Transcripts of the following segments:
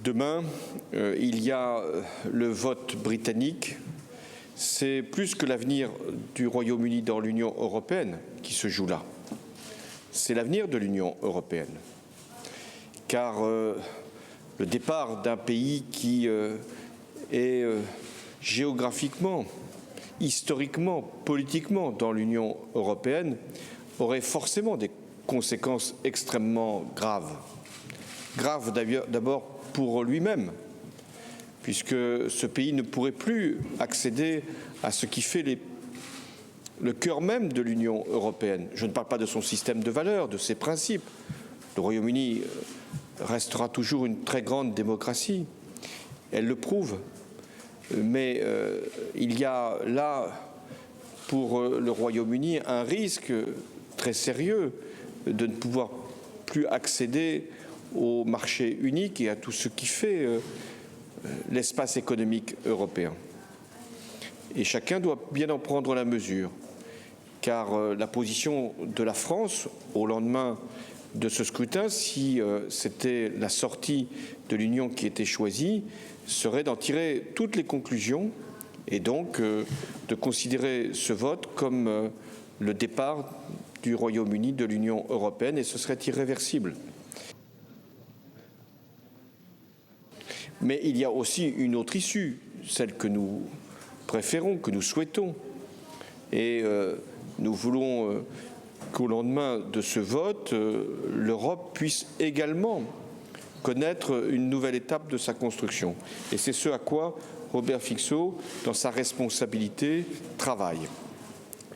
Demain, il y a le vote britannique. C'est plus que l'avenir du Royaume-Uni dans l'Union européenne qui se joue là. C'est l'avenir de l'Union européenne. Car le départ d'un pays qui est géographiquement, historiquement, politiquement dans l'Union européenne aurait forcément des conséquences extrêmement graves. Graves d'abord pour lui-même, puisque ce pays ne pourrait plus accéder à ce qui fait le cœur même de l'Union européenne. Je ne parle pas de son système de valeurs, de ses principes. Le Royaume-Uni restera toujours une très grande démocratie, elle le prouve. Mais il y a là, pour le Royaume-Uni, un risque très sérieux de ne pouvoir plus accéder au marché unique et à tout ce qui fait l'espace économique européen. Et chacun doit bien en prendre la mesure, car la position de la France au lendemain de ce scrutin, si c'était la sortie de l'Union qui était choisie, serait d'en tirer toutes les conclusions et donc de considérer ce vote comme le départ du Royaume-Uni de l'Union européenne, et ce serait irréversible. Mais il y a aussi une autre issue, celle que nous préférons, que nous souhaitons. Et nous voulons qu'au lendemain de ce vote, l'Europe puisse également connaître une nouvelle étape de sa construction. Et c'est ce à quoi Robert Fico, dans sa responsabilité, travaille.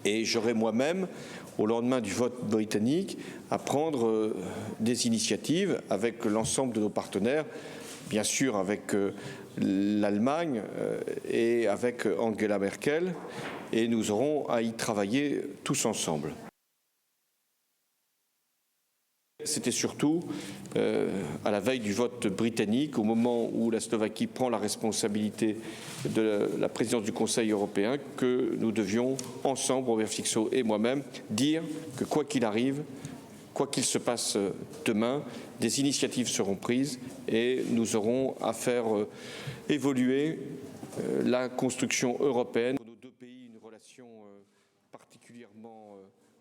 Et j'aurai moi-même, au lendemain du vote britannique, à prendre des initiatives avec l'ensemble de nos partenaires, bien sûr avec l'Allemagne et avec Angela Merkel, et nous aurons à y travailler tous ensemble. C'était surtout à la veille du vote britannique, au moment où la Slovaquie prend la responsabilité de la présidence du Conseil européen, que nous devions ensemble, Robert Fico et moi-même, dire que quoi qu'il arrive, quoi qu'il se passe demain, des initiatives seront prises et nous aurons à faire évoluer la construction européenne. Pour nos deux pays, une relation particulièrement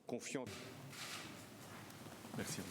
confiante. Merci.